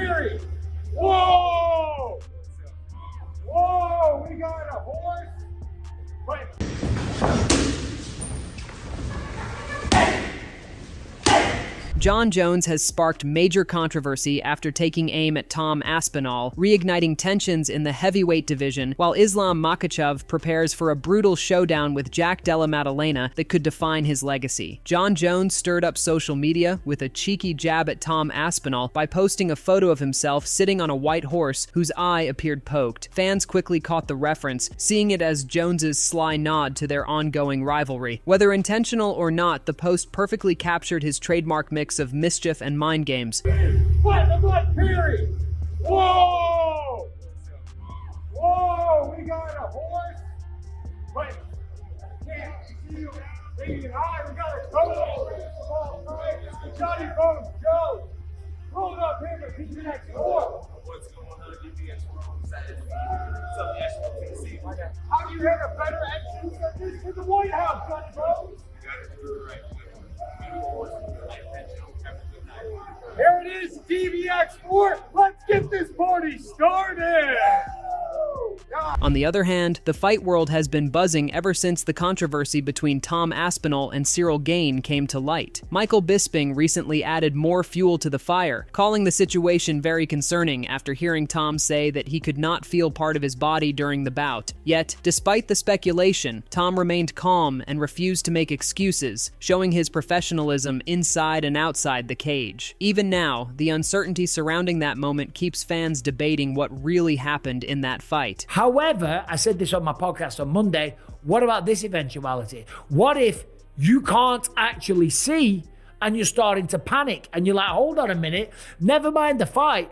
period. Whoa! Whoa, we got a horse. Wait. Jon Jones has sparked major controversy after taking aim at Tom Aspinall, reigniting tensions in the heavyweight division, while Islam Makhachev prepares for a brutal showdown with Jack Della Maddalena that could define his legacy. Jon Jones stirred up social media with a cheeky jab at Tom Aspinall by posting a photo of himself sitting on a white horse whose eye appeared poked. Fans quickly caught the reference, seeing it as Jones's sly nod to their ongoing rivalry. Whether intentional or not, the post perfectly captured his trademark mix of mischief and mind games. Fight the blood, period. Whoa! Whoa, we got a horse. Wait, I can't see you. Leading high, we got a total. Johnny Bones Jones. Roll it up here, but he's next door. What's going on, DBX? How do you have a better entrance than this to the White House, Johnny Bones? You gotta do it right. Here it is, DBX4. Let's get this party started. On the other hand, the fight world has been buzzing ever since the controversy between Tom Aspinall and Cyril Gane came to light. Michael Bisping recently added more fuel to the fire, calling the situation very concerning after hearing Tom say that he could not feel part of his body during the bout. Yet, despite the speculation, Tom remained calm and refused to make excuses, showing his professionalism inside and outside the cage. Even now, the uncertainty surrounding that moment keeps fans debating what really happened in that fight. However, I said this on my podcast on Monday, what about this eventuality? What if you can't actually see and you're starting to panic and you're like, hold on a minute, never mind the fight,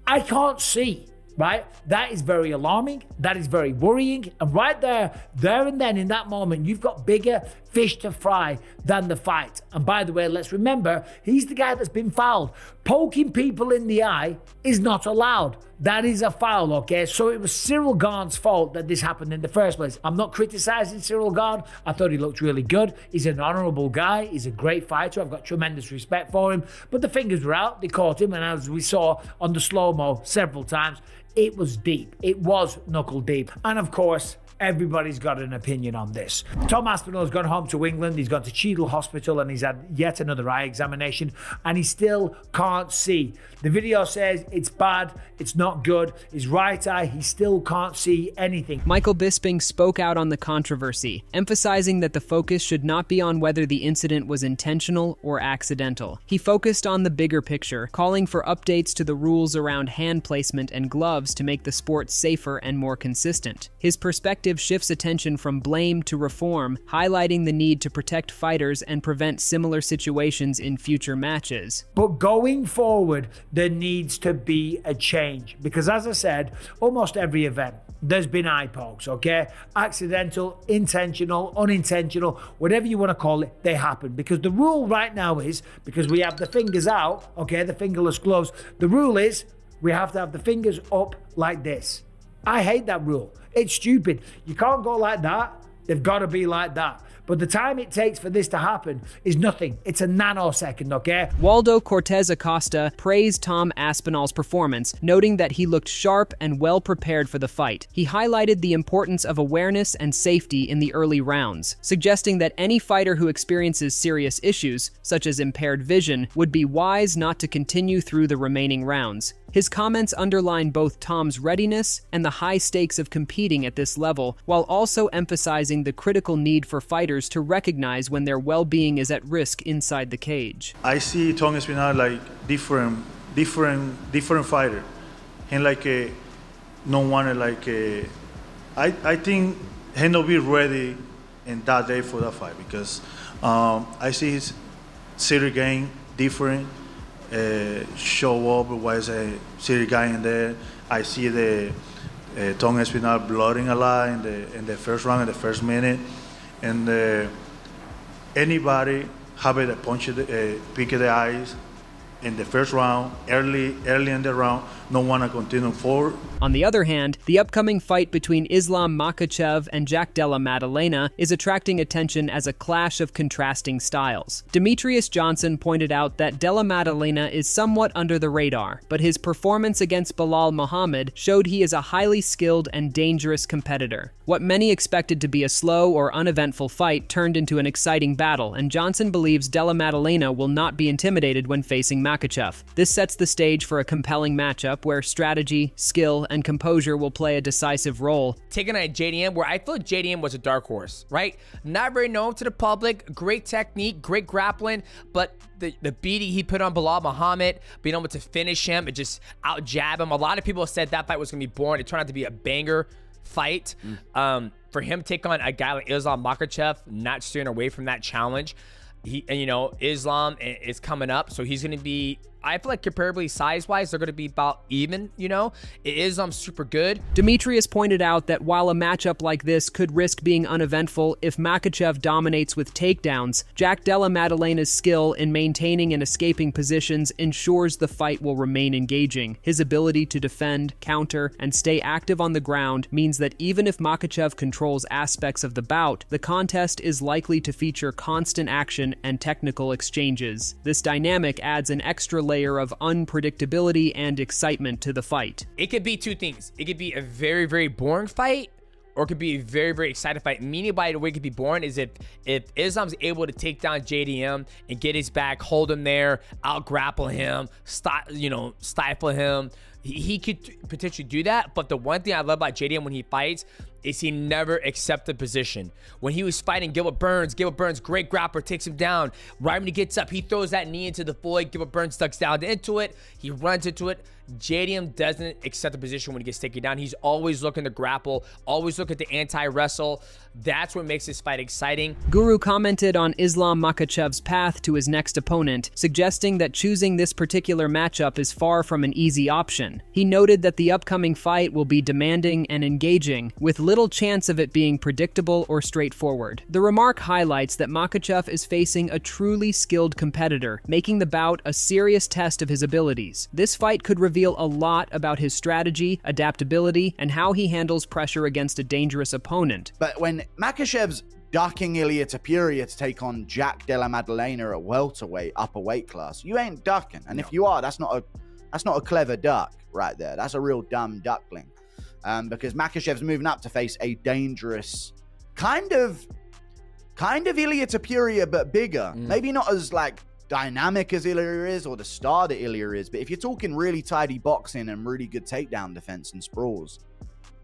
I can't see, right? That is very alarming. That is very worrying. And right there and then in that moment, you've got bigger fish to fry than the fight. And by the way, let's remember, he's the guy that's been fouled. Poking people in the eye is not allowed. That is a foul, okay? So it was Cyril Gane's fault that this happened in the first place. I'm not criticizing Cyril Gane. I thought he looked really good. He's an honorable guy. He's a great fighter. I've got tremendous respect for him. But the fingers were out. They caught him. And as we saw on the slow-mo several times, it was deep. It was knuckle deep. And of course, everybody's got an opinion on this. Tom Aspinall has gone home to England. He's gone to Cheadle Hospital and he's had yet another eye examination and he still can't see. The video says it's bad, it's not good. His right eye, he still can't see anything. Michael Bisping spoke out on the controversy, emphasizing that the focus should not be on whether the incident was intentional or accidental. He focused on the bigger picture, calling for updates to the rules around hand placement and gloves to make the sport safer and more consistent. His perspective shifts attention from blame to reform, highlighting the need to protect fighters and prevent similar situations in future matches. But going forward, there needs to be a change because, as I said, almost every event, there's been eye pokes, okay? Accidental, intentional, unintentional, whatever you want to call it, they happen. Because the rule right now is, because we have the fingers out, okay, the fingerless gloves, the rule is we have to have the fingers up like this. I hate that rule. It's stupid. You can't go like that. They've got to be like that. But the time it takes for this to happen is nothing. It's a nanosecond, okay? Waldo Cortez Acosta praised Tom Aspinall's performance, noting that he looked sharp and well prepared for the fight. He highlighted the importance of awareness and safety in the early rounds, suggesting that any fighter who experiences serious issues, such as impaired vision, would be wise not to continue through the remaining rounds. His comments underline both Tom's readiness and the high stakes of competing at this level, while also emphasizing the critical need for fighters to recognize when their well-being is at risk inside the cage. I see Tom Aspinall like different fighter. And like no one like I think he not be ready in that day for that fight because I see his Cyril Gane different. Show up was a Cyril Gane in there. I see the Tom Aspinall blooding a lot in the first round, in the first minute, and anybody have a punch, pick the eyes, in the first round, early in the round, don't want to continue forward. On the other hand, the upcoming fight between Islam Makhachev and Jack Della Maddalena is attracting attention as a clash of contrasting styles. Demetrius Johnson pointed out that Della Maddalena is somewhat under the radar, but his performance against Belal Muhammad showed he is a highly skilled and dangerous competitor. What many expected to be a slow or uneventful fight turned into an exciting battle, and Johnson believes Della Maddalena will not be intimidated when facing Makhachev. This sets the stage for a compelling matchup where strategy, skill, and composure will play a decisive role. Taking on JDM, where I feel like JDM was a dark horse, right? Not very known to the public, great technique, great grappling, but the beating he put on Belal Muhammad, being able to finish him and just out-jab him. A lot of people said that fight was going to be boring. It turned out to be a banger fight. For him to take on a guy like Islam Makhachev, not steering away from that challenge. Islam is coming up, so he's going to be, I feel like comparably size-wise, they're going to be about even, Islam's super good. Demetrius pointed out that while a matchup like this could risk being uneventful if Makhachev dominates with takedowns, Jack Della Maddalena's skill in maintaining and escaping positions ensures the fight will remain engaging. His ability to defend, counter, and stay active on the ground means that even if Makhachev controls aspects of the bout, the contest is likely to feature constant action and technical exchanges. This dynamic adds an extra layer of unpredictability and excitement to the fight. It could be two things. It could be a very, very boring fight, or it could be a very, very exciting fight. Meaning by the way it could be boring is if Islam's able to take down JDM and get his back, hold him there, out-grapple him, stifle him. He could potentially do that, but the one thing I love about JDM when he fights is he never accepted position. When he was fighting Gilbert Burns, great grappler, takes him down. Right when he gets up, he throws that knee into the void. Gilbert Burns ducks down into it. He runs into it. JDM doesn't accept the position when he gets taken down. He's always looking to grapple, always look at the anti-wrestle. That's what makes this fight exciting. Guru commented on Islam Makhachev's path to his next opponent, suggesting that choosing this particular matchup is far from an easy option. He noted that the upcoming fight will be demanding and engaging, with little chance of it being predictable or straightforward. The remark highlights that Makhachev is facing a truly skilled competitor, making the bout a serious test of his abilities. This fight could reveal a lot about his strategy, adaptability, and how he handles pressure against a dangerous opponent. But when Makhachev's ducking Ilia Topuria to take on Jack Della Maddalena at welterweight, upper weight class, you ain't ducking. And if you are, that's not a clever duck right there. That's a real dumb duckling. Because Makhachev's moving up to face a dangerous kind of Ilia Topuria, but bigger. Maybe not as dynamic as Ilia is, or the star that Ilia is, but if you're talking really tidy boxing and really good takedown defense and sprawls,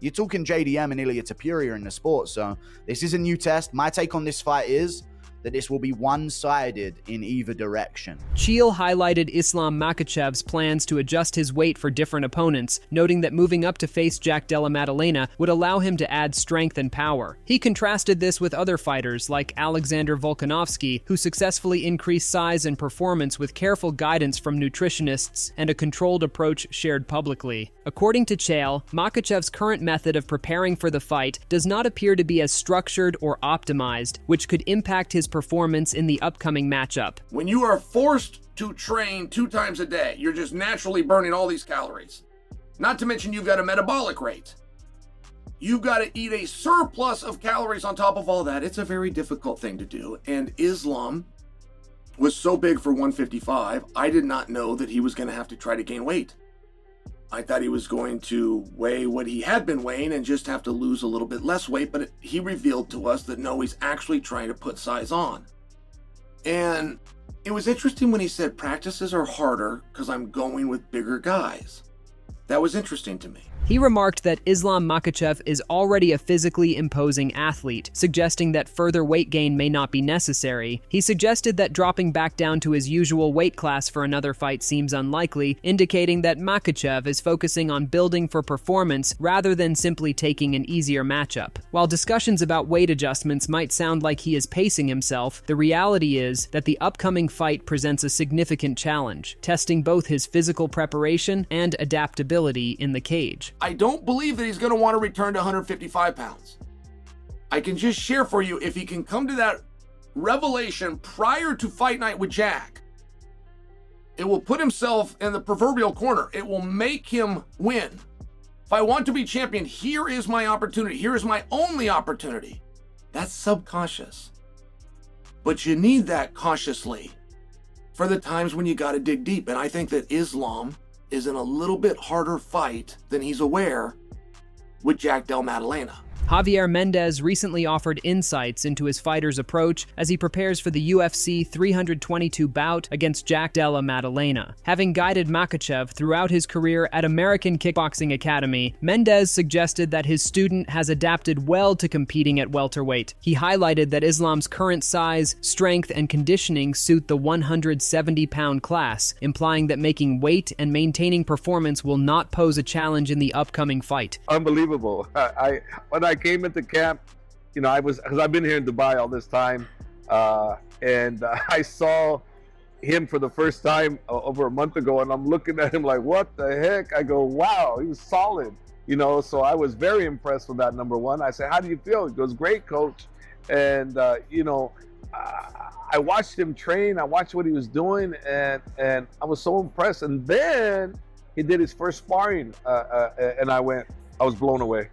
you're talking JDM and Ilia Topuria in the sport. So this is a new test. My take on this fight is that this will be one-sided in either direction. Cheel highlighted Islam Makhachev's plans to adjust his weight for different opponents, noting that moving up to face Jack Della Maddalena would allow him to add strength and power. He contrasted this with other fighters like Alexander Volkanovski, who successfully increased size and performance with careful guidance from nutritionists and a controlled approach shared publicly. According to Cheel, Makhachev's current method of preparing for the fight does not appear to be as structured or optimized, which could impact his performance in the upcoming matchup. When you are forced to train 2 times a day, you're just naturally burning all these calories. Not to mention you've got a metabolic rate. You've got to eat a surplus of calories on top of all that. It's a very difficult thing to do. And Islam was so big for 155, I did not know that he was going to have to try to gain weight. I thought he was going to weigh what he had been weighing and just have to lose a little bit less weight, but he revealed to us that no, he's actually trying to put size on. And it was interesting when he said practices are harder because I'm going with bigger guys. That was interesting to me. He remarked that Islam Makhachev is already a physically imposing athlete, suggesting that further weight gain may not be necessary. He suggested that dropping back down to his usual weight class for another fight seems unlikely, indicating that Makhachev is focusing on building for performance rather than simply taking an easier matchup. While discussions about weight adjustments might sound like he is pacing himself, the reality is that the upcoming fight presents a significant challenge, testing both his physical preparation and adaptability in the cage. I don't believe that he's going to want to return to 155 pounds. I can just share for you, if he can come to that revelation prior to fight night with Jack, It will put himself in the proverbial corner. It will make him win. If I want to be champion, here is my opportunity. Here is my only opportunity. That's subconscious. But you need that consciously for the times when you got to dig deep. And I think that Islam is in a little bit harder fight than he's aware with Jack Del Maddalena. Javier Mendez recently offered insights into his fighter's approach as he prepares for the UFC 322 bout against Jack Della Maddalena. Having guided Makhachev throughout his career at American Kickboxing Academy, Mendez suggested that his student has adapted well to competing at welterweight. He highlighted that Islam's current size, strength, and conditioning suit the 170-pound class, implying that making weight and maintaining performance will not pose a challenge in the upcoming fight. Unbelievable. When I came into camp, because I've been here in Dubai all this time, and I saw him for the first time over a month ago, and I'm looking at him like, what the heck? I go, wow, he was solid, so I was very impressed with that, number one. I said, how do you feel? He goes, great, coach. And, I watched him train, I watched what he was doing, and I was so impressed. And then he did his first sparring, and I was blown away.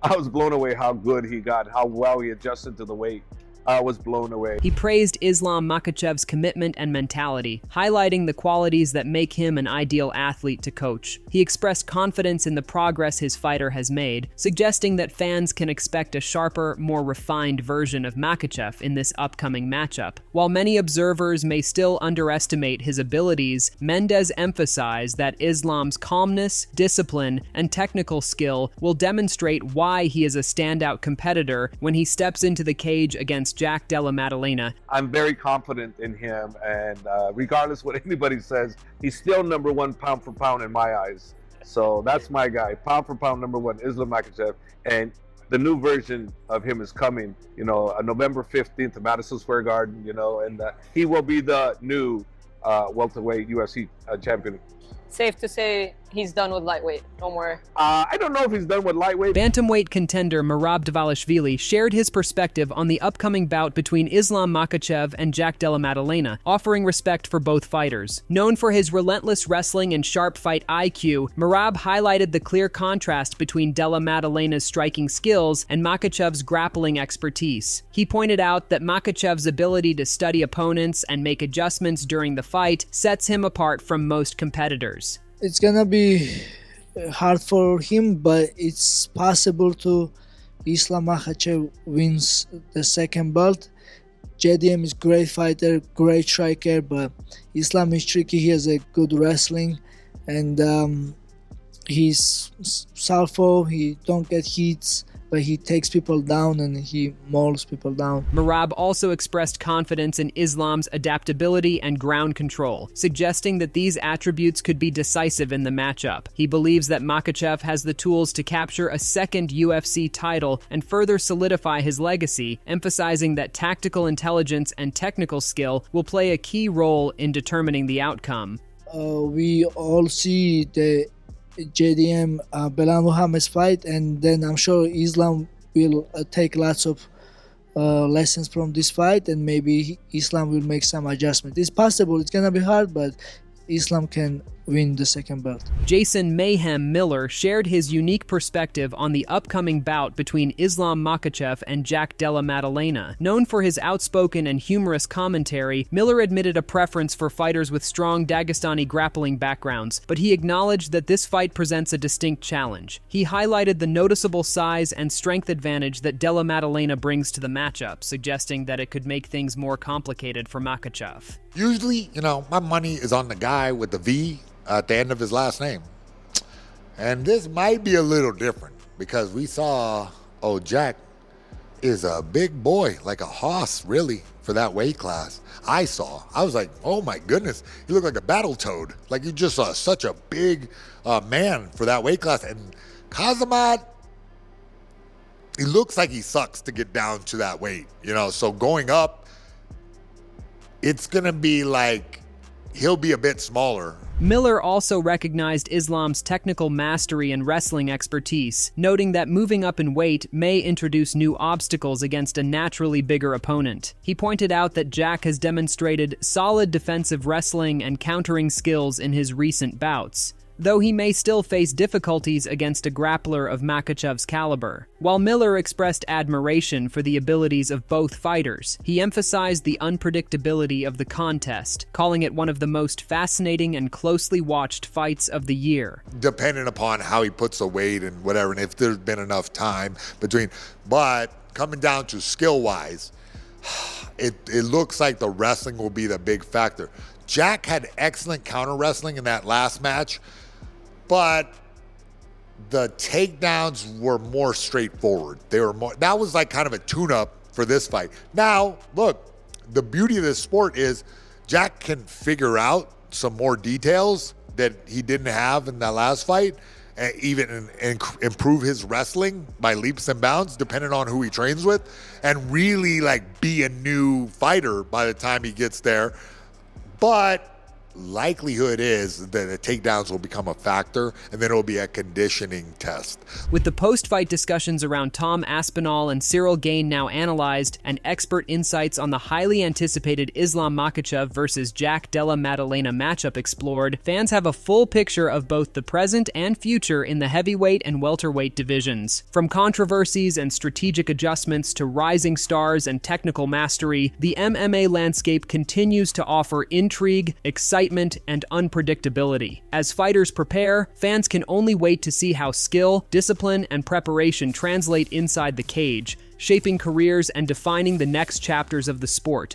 I was blown away how good he got, how well he adjusted to the weight. I was blown away. He praised Islam Makhachev's commitment and mentality, highlighting the qualities that make him an ideal athlete to coach. He expressed confidence in the progress his fighter has made, suggesting that fans can expect a sharper, more refined version of Makhachev in this upcoming matchup. While many observers may still underestimate his abilities, Mendez emphasized that Islam's calmness, discipline, and technical skill will demonstrate why he is a standout competitor when he steps into the cage against Jack Della Maddalena. I'm very confident in him, and regardless what anybody says, he's still number one pound for pound in my eyes. So that's my guy, pound for pound number one, Islam Makhachev. And the new version of him is coming, November 15th at Madison Square Garden, and he will be the new welterweight UFC champion. Safe to say he's done with lightweight. No more. I don't know if he's done with lightweight. Bantamweight contender Merab Dvalishvili shared his perspective on the upcoming bout between Islam Makhachev and Jack Della Maddalena, offering respect for both fighters. Known for his relentless wrestling and sharp fight IQ, Merab highlighted the clear contrast between Della Maddalena's striking skills and Makhachev's grappling expertise. He pointed out that Makhachev's ability to study opponents and make adjustments during the fight sets him apart from most competitors. It's gonna be hard for him, but it's possible to Islam Makhachev wins the second belt. JDM is great fighter, great striker, but Islam is tricky. He has a good wrestling, and he's southpaw. He don't get hits, but he takes people down and he mauls people down. Merab also expressed confidence in Islam's adaptability and ground control, suggesting that these attributes could be decisive in the matchup. He believes that Makhachev has the tools to capture a second UFC title and further solidify his legacy, emphasizing that tactical intelligence and technical skill will play a key role in determining the outcome. We all see the JDM Belal Muhammad's fight, and then I'm sure Islam will take lots of lessons from this fight, and maybe Islam will make some adjustment. It's possible, it's gonna be hard, but Islam can win the second belt. Jason Mayhem Miller shared his unique perspective on the upcoming bout between Islam Makhachev and Jack Della Maddalena. Known for his outspoken and humorous commentary, Miller admitted a preference for fighters with strong Dagestani grappling backgrounds, but he acknowledged that this fight presents a distinct challenge. He highlighted the noticeable size and strength advantage that Della Maddalena brings to the matchup, suggesting that it could make things more complicated for Makhachev. Usually, my money is on the guy with the V at the end of his last name. And this might be a little different because we saw, Jack is a big boy, like a hoss, really, for that weight class. I was like, oh my goodness, he looked like a battle toad. Like you just saw such a big man for that weight class. And Kazimad, he looks like he sucks to get down to that weight, so going up, it's gonna be like, he'll be a bit smaller. Miller also recognized Islam's technical mastery and wrestling expertise, noting that moving up in weight may introduce new obstacles against a naturally bigger opponent. He pointed out that Jack has demonstrated solid defensive wrestling and countering skills in his recent bouts, though he may still face difficulties against a grappler of Makhachev's caliber. While Miller expressed admiration for the abilities of both fighters, he emphasized the unpredictability of the contest, calling it one of the most fascinating and closely watched fights of the year. Depending upon how he puts the weight and whatever, and if there's been enough time between. But coming down to skill-wise, it looks like the wrestling will be the big factor. Jack had excellent counter wrestling in that last match, but the takedowns were more straightforward. They were more, that was like kind of a tune-up for this fight. Now, look, the beauty of this sport is Jack can figure out some more details that he didn't have in that last fight, and even improve his wrestling by leaps and bounds, depending on who he trains with, and really like be a new fighter by the time he gets there. But likelihood is that the takedowns will become a factor, and then it will be a conditioning test. With the post-fight discussions around Tom Aspinall and Cyril Gane now analyzed, and expert insights on the highly anticipated Islam Makhachev versus Jack Della Maddalena matchup explored, fans have a full picture of both the present and future in the heavyweight and welterweight divisions. From controversies and strategic adjustments to rising stars and technical mastery, the MMA landscape continues to offer intrigue, excitement, and unpredictability. As fighters prepare, fans can only wait to see how skill, discipline, and preparation translate inside the cage, shaping careers and defining the next chapters of the sport.